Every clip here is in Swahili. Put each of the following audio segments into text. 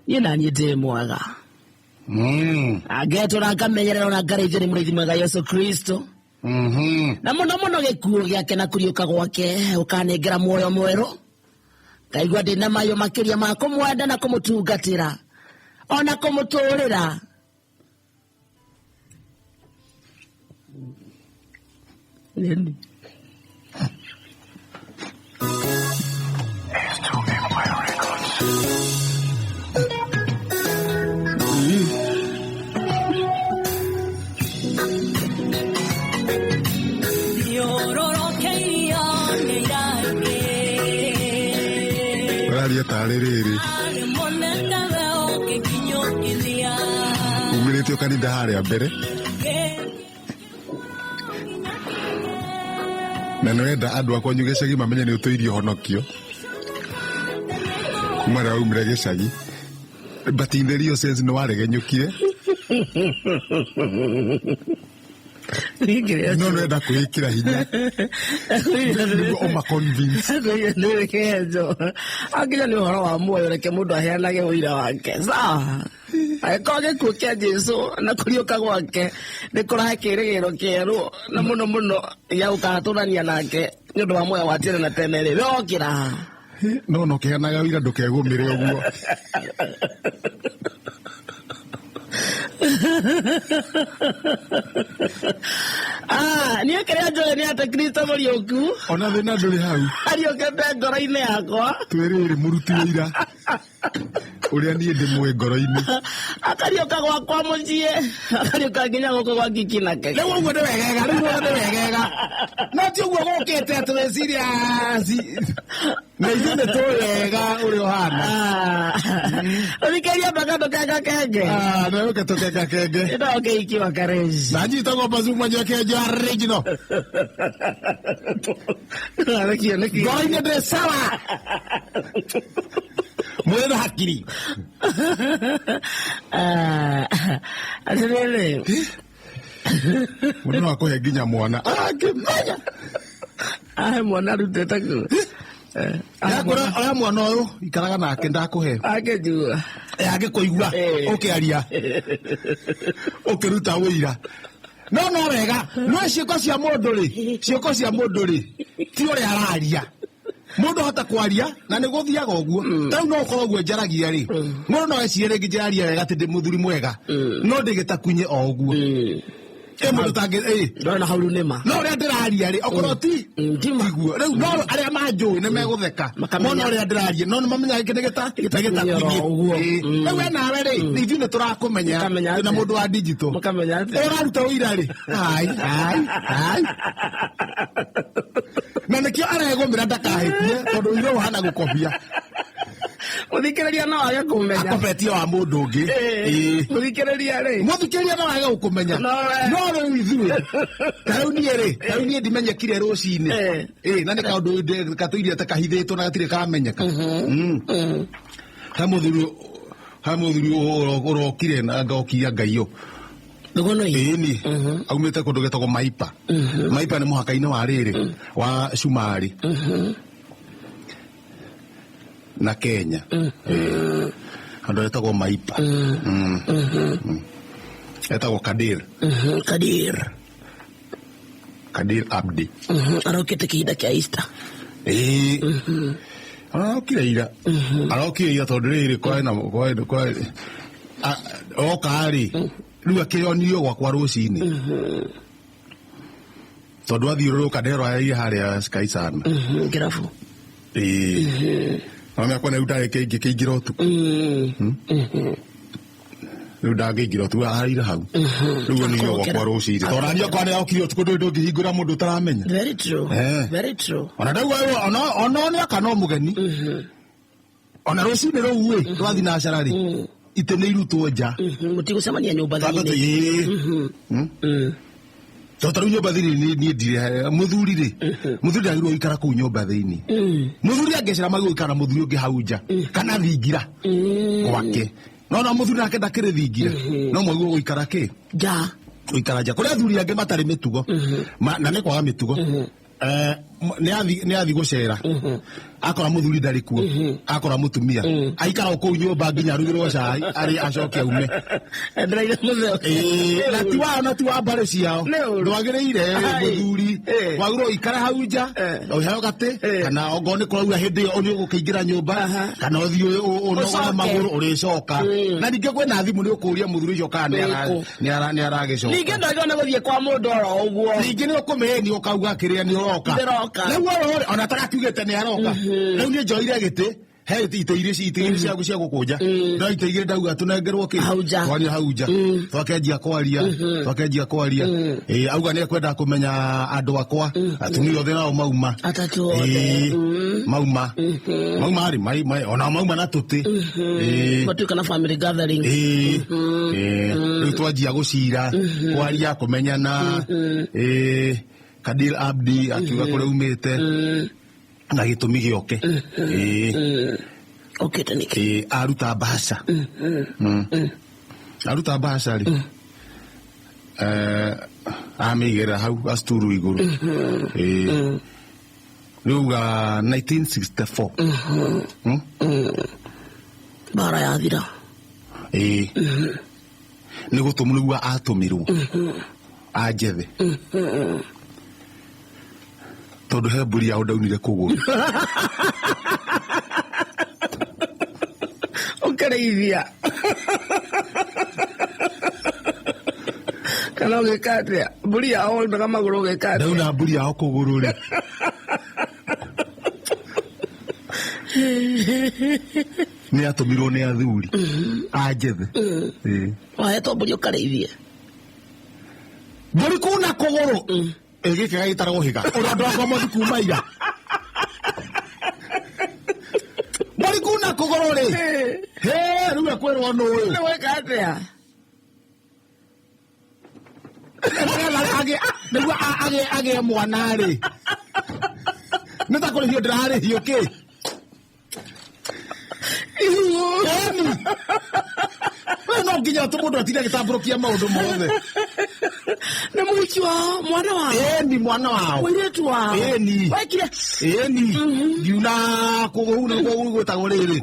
Yena nyite mwaga. Ageto na kamenyerera na gareje ni murithi mwega Yesu Kristo. Na muno gikuo giake na kuriuka gwake ukanengera muoyo mwero. Kaigwa ndina mayo makiria ma kumwenda na kumutungatira. Ona kumuturira. Nini? Tarerere umirete ukanida haria mbere na nenda andu akwa nyugecagi mamenye ni utoirio honokio kumara umire gecagi batinderio sense no waregenyukire no nenda kuikira hinya oma convince ndio kezo akija ni horo wa moyo reke mundu aheanage uira wake sawa aikoge kukia Jesu na kuriuka gwake ni kurahe kirigiro kieru na muno ya ukaturania nake ni undu wa moyo wa tene na tene ri wokira no keanaga uira ndukegumire uguo niyo kaya joe ni ata Kristo morioku ona thina nduri hau ariokete ngoro-ini yakwa twirire muruti wira uria nie ndimwe ngoro-ini akarioka gwakwa mucie akarioka nginya guku gwa Ngiki nake riu uguo ni wegega no ti uguo gukite atwiciria na ithuĩ nĩ tũwega ũrĩa ũhana ũthikĩria mpaka tũkenga kenge na ũke tũkenga kenge ĩno ũkĩikiwa karezi na njitagwo Bazuma Njokenjo original ngoro-inĩ ndĩ sawa mwĩrĩ na hakiri atĩrĩrĩ mũndũ no akũhe nginya mwana angĩmenya mwana arutĩte ku oya mwana ũyũ ikaraga nake ndakũhe angĩnjigua angĩkũigua ũkĩaria ũkĩruta wĩira no wega no ciĩko cia mũndũ rĩ ti ũrĩa araria mundu hota kwaria na niguo thiaga uguo tau no ukorwo uguo njaragia ri mundu no ecirie ringi njaragia wega tindi muthuri mwega no ndigitakunye o uguo mundu tangi ndona hau nima no ria ndiraria ri okorwo ti ndiguo riu no aria manjui ni megutheka mono ria ndiraria no mamenya ndigita kunye uguo riu we nawe ri ithuĩ nĩ tũrakumenya na mundu wa digital mukamenya uraruta uira ri ai na nikio aregomira ndakahĩtie tondu uira ũhana gũkobia muthikĩrĩria no age kũmenya akobetio wa mũndũ ũngĩ muthikĩrĩria rĩ muthikĩrĩria no age gũkũmenya no rĩu ithuĩ tarĩu niĩ ndimenyekire rũcinĩ na nĩ kaũndũ katũirĩte kahithĩtwo na gatirĩ kamenyeka ha mũthuri ũrokire na ngokia Ngaio ni aumite kundu getagwo Maipa Maipa ni muhaka-ini wa riri wa Shumari na Kenya andu etagwo Maipa etagwo Kadir Abdi arokete kihinda kia Easter arokire ira tondu riri kwa okari riu akĩonio gwakwa rũcinĩ tondu athiũrũrũka nderwaia harĩa Sky Sana ngirabu mami akwa rĩu ndarĩ kĩingĩra ũtukũ rĩu ndangĩingĩra ũtukũ harĩire hau rĩu onio gwakwa rũcinĩ tondũ naniĩ akwa nĩokire ũtukũ ndũngĩhingũra mũndũ ũtaramenya very true ona ndauga ona nĩ akana mũgeni ona rũcinĩ rũu rwathi na acara rĩ ite nĩ irutwo nja mutigũcemania nyũmba thĩinĩ tondũ nyũmba thĩinĩ niĩ ndire mũthuri rĩ mũthuri ndagĩrĩirwo gũikara kũu nyũmba thĩinĩ mũthuri angĩcera magĩrĩirwo gũikara mũthuri ũngĩ hau nja kana thingira gwake no mũthuri nake ndakĩrĩ thingira no mwagĩrĩirwo gũikara nja gũikara nja kũrĩa athuri angĩ matarĩ mĩtugo na nĩ kwaga mĩtugo nä athi gå cera akora må thuri ndarä kuo akora må tumia aikara kå u nyå mba nginya rugä rwo cai arä acoke aume na ti wa mbarä ciao ndwagä rä ire må thuri wagä rwo ikare hau nja å heo gatä kana ongo nä kå raua hä ndä ä yo nä å gå kä ingä ra nyå mba kana å thiä å nogore magå rå å rä coka na ningä kwä na thimå nä å kå ria må thuri å cio kana nä aragä coka ningä ndagä ona gå thiä kwa må ndå oro å guo ningä nä å kå mä ni å kauga kä rä a nä å roka rä u ona tagakiugä te nä aroka rä u nä njoire gä tä he itä irä ciagu cia gå kå nja no itä igä rä ndauga tå nengerwo kä twaria hau nja twakenjia kwaria auga nä ekwenda kå menya andå akwa atumia othe nao mauma mauma rä ona mauma na tå tä rä u twanjia gå cira kwaria kå menyana Kadir Abdi akiuga kå rä umä te na gä tå mi gä oke aruta mbaca rä amä igä ra hau acituru igå rå rä uga 1964 bara yathira nä gå tå må rä ua atå mä rwo anjethe tondå he mbå ri yao ndaunire kå gå rå å kä rä ithia kana å gä ka atä a mbå ri yao ndaga magå rå å gä ka ndauna mbå ri yao kå gå rå rä nä atå mirwo nä athuri anjethe wahetwo mbå ri å karä ithie mbå ri kå na kå gå rå gä kä gagä tarwo hä ga å rä andå akwa mothi kuma ira mbå ri kå na kå gå rå rä rä u ekwä rwo nå å nä gwä ka atä a nä guo agä mwana rä nä ta kå rä hio ndä rarä hio kä no nginya tå må ndå atinda gä tambå rå kia maå ndå mothe nä må hiki wao mwana wao ĩni mwana wao mũirĩtu wao ĩni ngiuna kũgũrũ nĩguo gwĩtagwo rĩrĩ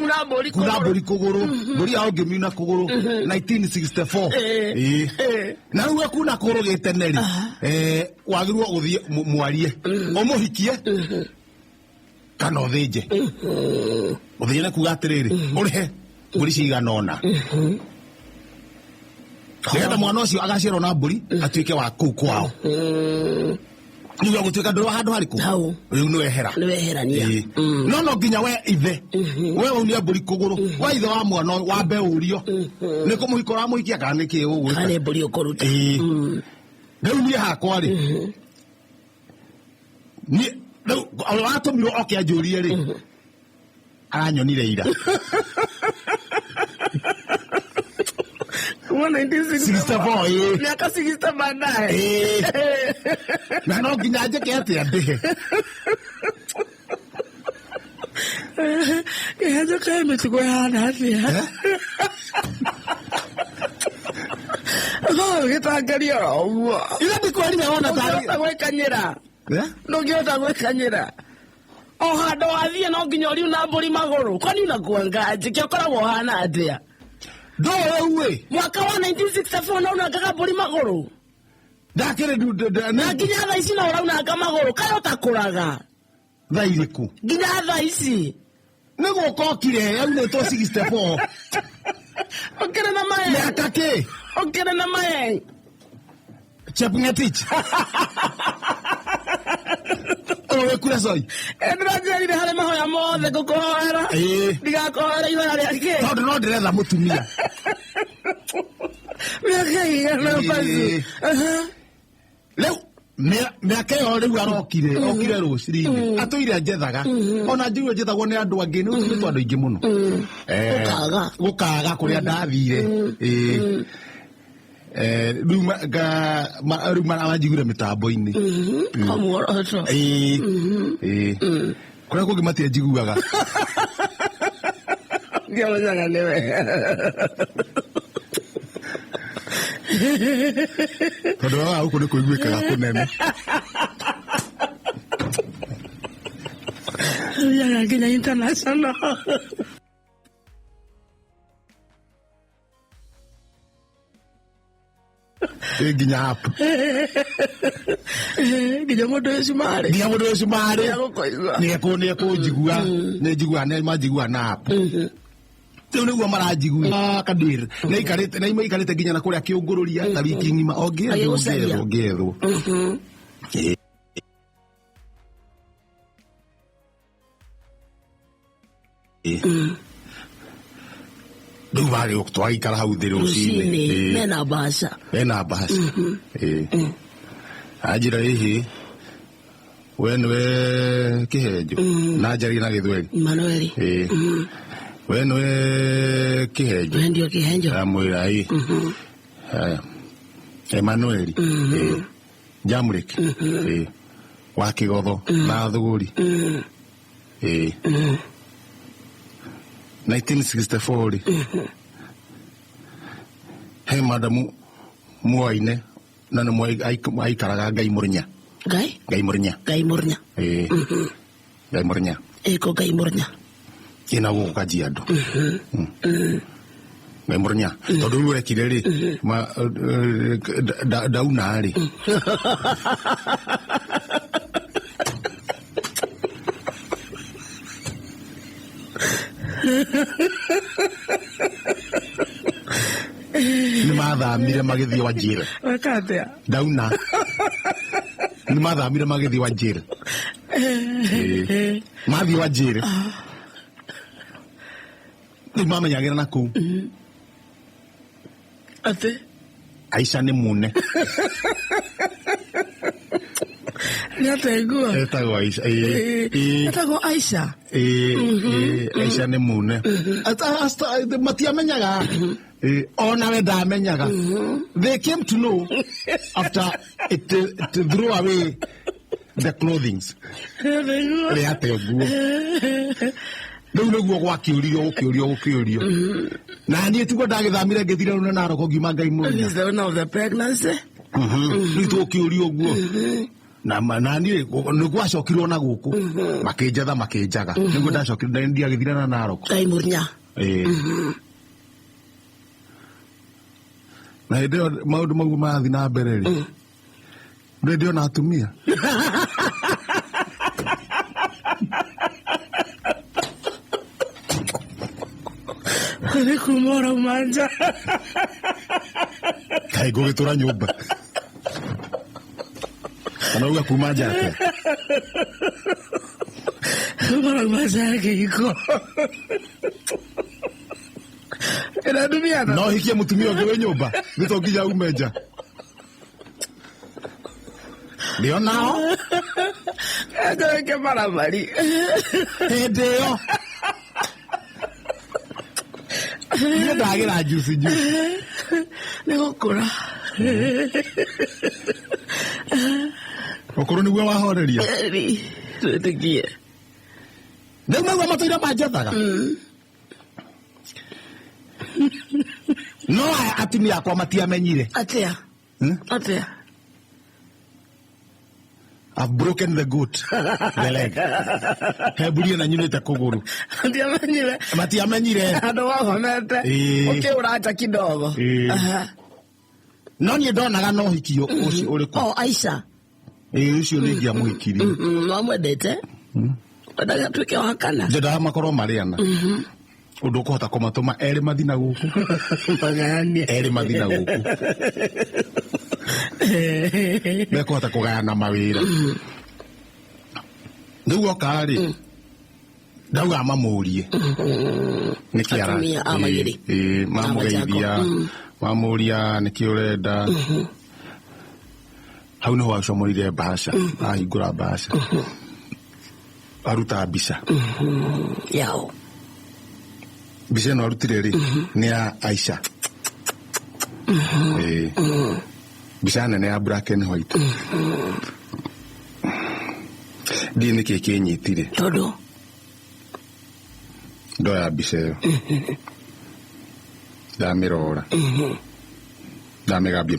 kuna mbũri kũgũrũ mbũri yao ngĩmiuna kũgũrũ 1964 na rĩu ekuna kũgũrũ gĩtene rĩ wagĩrĩirwo gũthiĩ mwarie ũmũhikie kana ũthĩnje ũthĩnje nĩ kuga atĩrĩrĩ ũrĩhe mbũri cigana ũna nĩgetha mwana ũcio agaciarwo na mbũri atuĩke wa kũu kwao nĩguo gũtuĩka ndũrĩ wa handũ harĩkũ rĩu nĩ weherania no nginya we ithe we waunia mbũri kũgũrũ we ithe wa mwana wambe ũrio nĩ kũmũhika ũramũhikia kana nĩ kĩĩ ũgwĩka rĩu niĩ hakwa rĩ rĩu watũmirwo oke anjũrie rĩ aranyonire ira Kuma 1964 miaka 60 baadaye na no nginya njĩke atĩa ndĩhe ĩhĩnjũka mĩtugo ĩhana atĩa no gĩtangaria oro ũguo ira ndĩkwerire wona tarĩ gwĩkanyĩra ndũngĩhota gwĩkanyĩra o handũ wathiĩ no nginya ũriuna mbũri magũrũ kwani unakuanga njĩke ũkoragwo ũhana atĩa ndũĩ mwaka wa 1964 na unangaga mbũri magũrũ ndakĩrĩ na nginya thaa ici no ũraunanga magũrũ kayo takũraga thaa irĩkũ nginya thaa ici nĩ gũkokire yaunĩtwo 64 ũkĩrĩ na maye mĩaka kĩ ũkĩrĩ na maye Chepngetich wĩkure coyi ndĩranjĩrire harĩ mahoya mothe ngũkũhoera ndigakohera ihoya rĩake tondũ no ndĩretha mũtumia mĩaka igana bazu rĩu mĩaka ĩyo rĩu okire rũciinĩ atũire njethaga ona njiguo njethagwo nĩ andũ angĩ nĩ andũ aingĩ mũno gũkaga kũrĩa ndathire rĩu manjiguire mĩtambo-inĩ kũrĩa kũngĩ matianjiguaga ngĩamenyaga nĩwe tondũ waga gũkũ nĩ kũiguĩkaga kũnene Ya Kenya International. Ginya hapo. Ginya modo sumare. Ginya modo sumare. Ya ko jigua. Ne jigua ne ma jigua na hapo. Teu niguo marajigua kadir. Na ikarite ginya na kuria kiungururia tariki ngima ongerwo. Rĩu varĩ twaikara hau thĩ rũcinĩ mena mbaca anjĩra ĩhĩ we nĩwe kĩhenjo na njaria na gĩthweri Manueli we nĩwe kĩhenjo we ndio kĩhenjo amwĩra haya Emanueli Jamrek wa Kĩgotho na Thũgũri 1964 he madamu muoine na nĩ aikaraga Ngai Mũrnya Ngai Mũrnya eko Ngai Mũrnya ina gũkũ Kajiado Ngai Mũrnya tondũ rĩu rekire rĩ ndauna rĩ nĩ mathamire magĩthiĩ Wajir wakatea ndauna nĩ mathamire magĩthiĩ Wajir mathiĩ Wajir rĩu mamenyagĩra na kũu ate Aisha nĩ mune Nĩategua etagwo Aisha etagwo Aisha Aisha nĩ mune matiamenyaga ona we ndamenyaga they came to know after it threw away the clothing rĩate ũguo rĩu nĩguo gwakĩũrio na niĩ tiguo ndagĩthamire ngĩthire rũne Narok ngiuma Ngai Mũrnya rĩu tũkĩũrio ũguo na niĩ nĩgwacokirwo na gũkũ makĩnjetha makĩnjaga nĩguo ndacokire ndiagĩthire na Narok Ngai Mũrnya na hĩndĩ ĩyo maũndũ maguo marathiĩ na mbere rĩ ndĩ ona atumia nĩ kumora manja kaĩ ngũgĩtũra nyũmba kana uga kuma nja atĩa kumora manja kĩhiko no hikie mũtumia ũngĩ wĩ nyũmba nĩ to nginya ume nja nĩo nao eke maramari hĩndĩ ĩyo niĩ ndagĩra njuci nĩ gũkũra ũkũrũ nĩguo wahoreria twĩtĩkie rĩu maua matũire manjethaga no atumia akwa matiamenyire atĩa I've broken the goat the leg he mbũri na nyunĩte kũgũrũ matiamenyire andũ wahonete ũkĩũrata kidogo no niĩ ndonaga no hiki ũcio ũrĩkũ Aisha ũcio nĩ ingĩamũhikirie no mwendete wendaga tuĩke wa kana njendaga makorwo marĩ ana ũndũ ũkũhota kũmatũma erĩ mathi na gũkũ erĩ mathi na gũkũ mekũhota kũgayana mawĩra rĩu oka rĩ ndauga mamũrie nĩkĩ mamũgeithia mamũria nĩkĩ ũrenda hau nĩho acomorire mbaca ahingũra mbaca aruta mbica yao mbica ĩno arutire rĩ nĩ ya Aisha mbica nene ya black and white ndiĩ nĩkĩ kĩnyitire tondũ ndoya mbica ĩyo ndamĩrora ndamĩgambia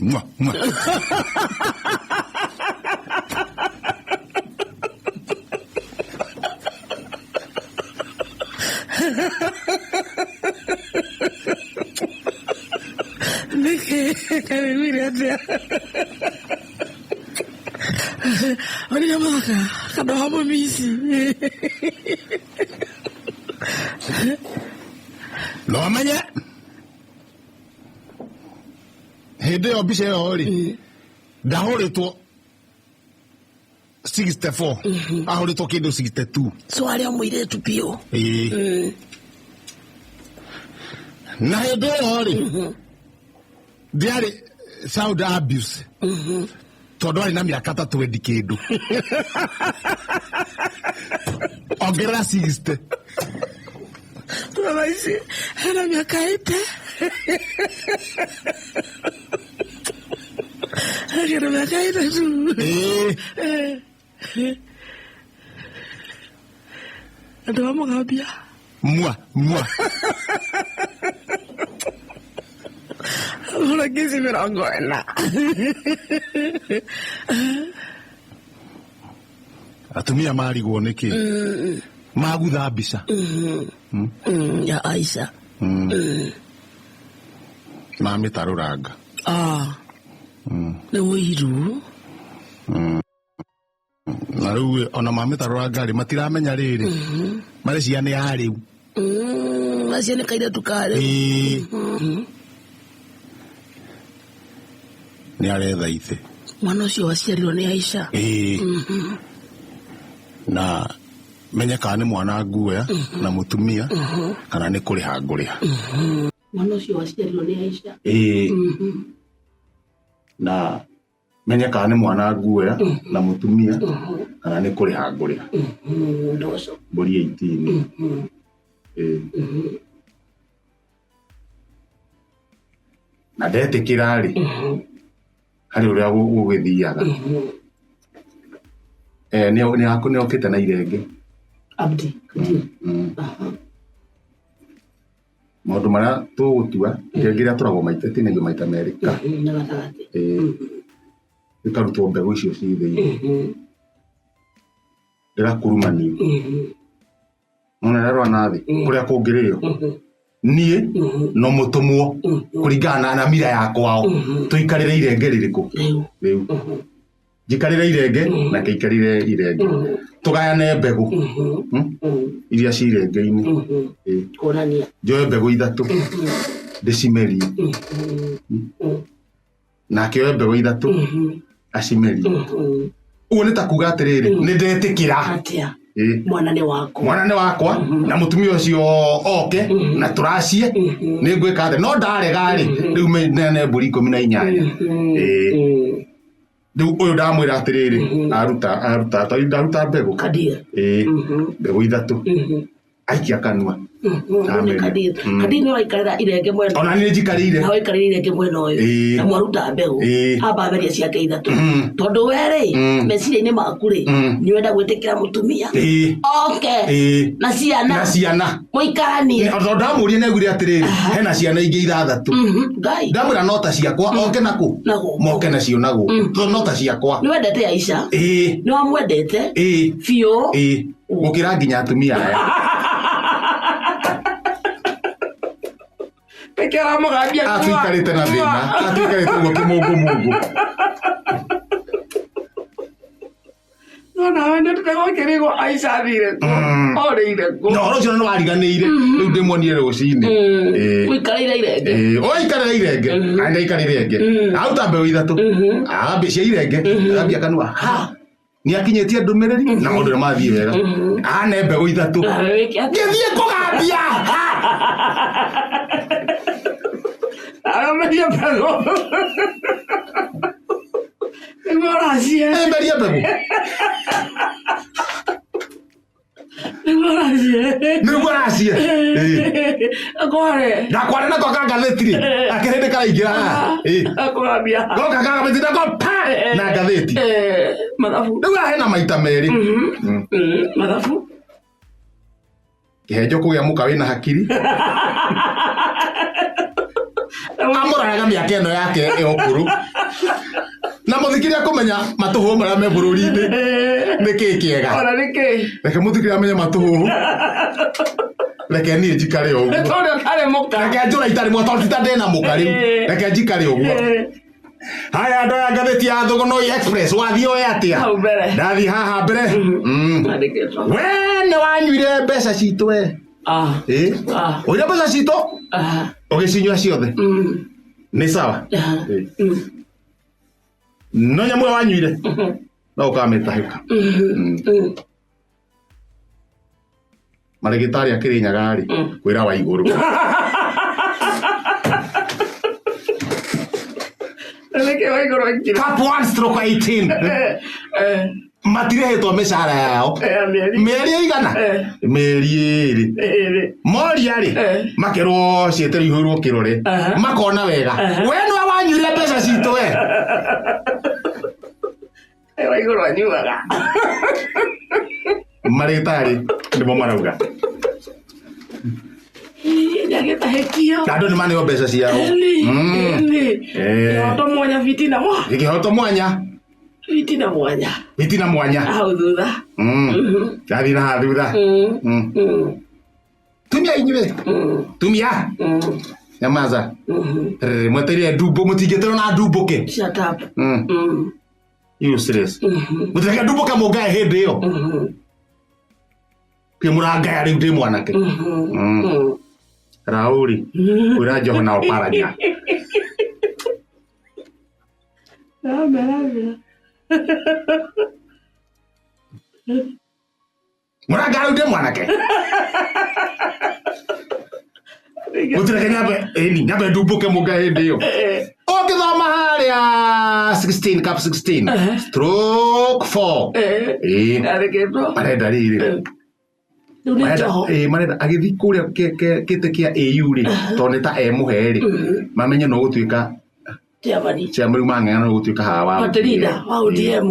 Kare wiri atia. Oni yamaka kado hamo misi. No amanya. Hede obise hori. Dahore to 64. Ahore to kendo 62. So ali amuire tu pio. Na hede hori. Diare child abuse. Todo ali na miaka 3 edikedo. Ogera 60. Tunaisi era miaka 8. Era miaka 8 tu. Ando vamos ngabia. Moi. Ora kesi mirango ena. Atumia mari guoneke. Magutha mbica. Ya Aisha. Mamitaruranga. Nĩ wĩiru. Na rĩu ona mamitaruranga rĩ matiramenya rĩrĩ. Marĩ ciana ya rĩu. Ciana kaire tukare. Nĩ aretha ithe. Mwana ũcio waciarirwo nĩ Aisha. Na menyeka nĩ mwana nguoya na mutumia kana nĩ kũrĩha ngũrĩha. Mwana ũcio waciarirwo nĩ Aisha. Na menyeka nĩ mwana nguoya na mutumia kana nĩ kũrĩha ngũrĩha. Ndoco. Mbũri 18. Na ndetĩkĩra rĩ harĩ ũrĩa gũgĩthiaga. Nĩ okĩte na irenge. Abdi. Maũndũ marĩa tũgũtua irenge rĩrĩa tũragwo maita tinĩgĩ maita merĩ ka. Na gatagatĩ. Rĩkarutwo mbegũ icio ci thĩinĩ. Rĩgakurumanio. Nona rĩarwa nathĩ kũrĩa kũngĩrĩo. Niĩ no mũtũmwo kũringana na mira yakwao. Tũikarĩre irenge rĩrĩkũ? Rĩu. Njikarĩre irenge na kĩikarĩre irenge. Tũgayane mbegũ. Iria ci irenge-inĩ. Kũrania. Njoe mbegũ 3. Ndĩcimerie. Nake oe mbegũ 3. Acimerie. Ũguo nĩ ta kuga atĩrĩrĩ nĩ ndetĩkĩra. Mwana nĩ wakwa na mutumia ũcio oke na tũracie nĩ ngwĩka atĩ no ndarega rĩ rĩu nene mbũri 18. Rĩu ũyũ ndamwĩra atĩrĩrĩ ndaruta mbegũ. Mbegũ 3. Aikia kanua. Kadir nĩ waikarĩra irenge mwena. Ona nĩ njikarĩire. Na waikarĩra irenge mwena ũyũ. Na mwaruta mbegũ. Amba meria ciake 3. Tondũ we rĩ meciria-inĩ maku rĩ nĩ wenda gwĩtĩkĩra mũtumia. Oke. Na ciana. Mũikaranie. Tondũ ndamũria nĩaugire atĩrĩrĩ hena ciana ingĩ 6. Ndamwĩra no ta ciakwa oke naku. Moke nacio naguo. Tondũ no ta ciakwa. Nĩ wendete Aisha. Nĩ wamwendete. Biũ. Gũkĩra nginya atumia aya. Pekera mũgambia. Atuikarĩte na thĩna. Atuikarĩte ũguo kĩmũngũ. No nawe nĩ tũtegũkĩrĩgwo Aisha athire kũ. Orĩire kũ. No ũcio nĩ wariganĩire. Rĩu ndĩmuonire rũcinĩ. Ũikarĩire irenge. Ũikarĩire irenge. Ande ikarĩire irenge. Auta mbegũ 3. Ambia cia irenge. Ambia kanua. Nĩ akinyĩtie ndũmĩrĩri na maũndũ nĩ mathiĩ wega. Ane mbegũ 3. Ngĩthiĩ kũgambia. Ameria mbegũ. Nĩguo ũracie. Meria mbegũ. Nĩguo ũracie. Akware. Ndakware nako kangathĩti rĩ. Akĩrĩndĩ karaingĩra haha. Akwambia. Goka kangathĩti nako pa na ngathĩti. Mathabu. Rĩu hena maita merĩ. Mathabu. Kĩhenjo kũgĩa mũka wĩna hakiri. Amũraga mĩaka ĩno yake ũkũrũ. Na mũthikĩria kũmenya matũhũ marĩa me bũrũri-inĩ nĩ kĩĩ kĩega. Ona nĩ kĩĩ. Reke mũthikĩria amenye matũhũ. reke niĩ njikare ũguo. Tondũ kare mũka. Reke njũra itarĩ mo tondũ tita ndĩna mũka rĩu. Reke njikare ũguo. Haya andũ aya ngathĩti ya Thũgũnoi Express wathiĩ oĩ atĩa? Hau mbere. Ndathiĩ haha mbere. We nĩ wanyuire mbeca citũ we. Ũire mbeca citũ? Ũgĩcinyua ciothe. Nĩ sawa? No nyamũ ĩyo wanyuire? No ũkamĩtahĩka. Marĩgĩtarĩ a Kĩrĩnyaga-rĩ kwĩra wa igũrũ. Cap 1/18 matirĩhĩtwo mĩcara yao mĩeri ĩigana mĩeri ĩrĩ moria-rĩ makerwo ciĩtĩrwo ihũrwo kĩrore makona wega we nĩwe wanyuire mbeca citũ we Waigũrũ anyuaga marĩgĩtarĩ nĩmo marauga andũ nĩmaneo mbeca ciao kĩhoto mwanya fitina kĩhoto mwanya fitina mwanya hau thutha gathiĩ na haha thutha tumia inyuĩ tumia nyamaza mweteire ndumbo mũtingĩtĩrwo na ndumbũke shut up useless mũtireke ndumbũke mũngae hĩndĩ ĩyo kĩmũrangaya rĩu ndĩ mwanake Rauri kwĩra Njoho na Oparanya mũrangaya rĩu ndĩ mwanake mũtireke nyambe ndumbũke mũngae hĩndĩ ĩyo ũngĩthoma harĩa 16 cap 16 stroke 4 marenda rĩrĩ marenda agĩthiĩ kũrĩa kĩtĩ kĩa AU-rĩ tondũ nĩ ta mũhe-rĩ mamenye no gũtuĩka ciamari mang'eng'ana no gũtuĩka haha wa ODM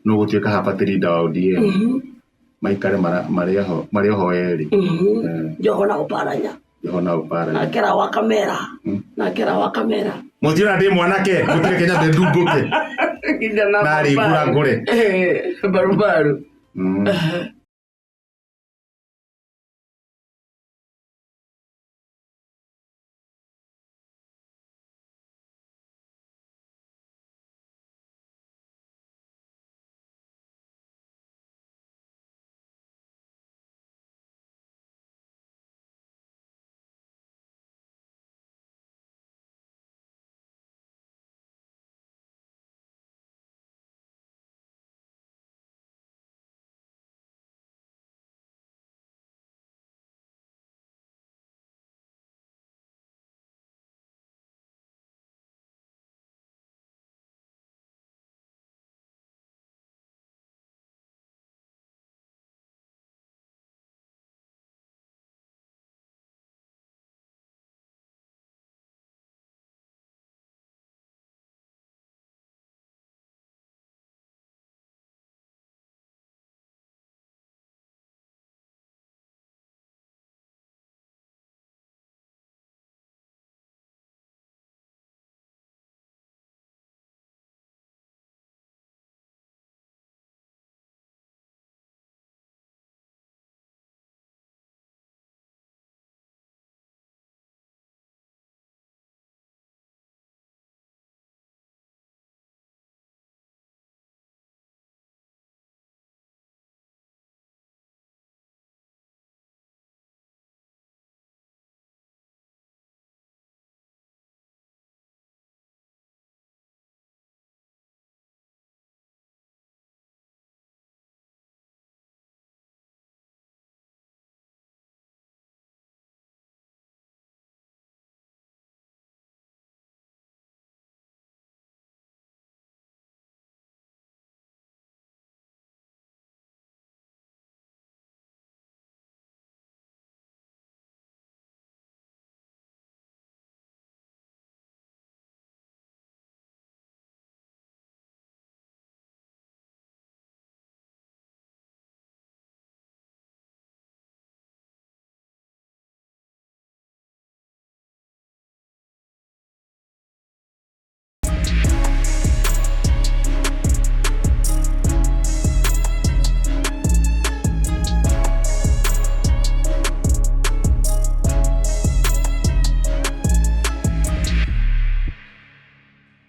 no gũtuĩka haha party leader wa ODM maikare marĩ oho erĩ Njoho na Oparanya nakera wa kamera mũtira ndĩ mwanake mũtireke nyambe ndumbũke narĩ ngũra ngũre barubaru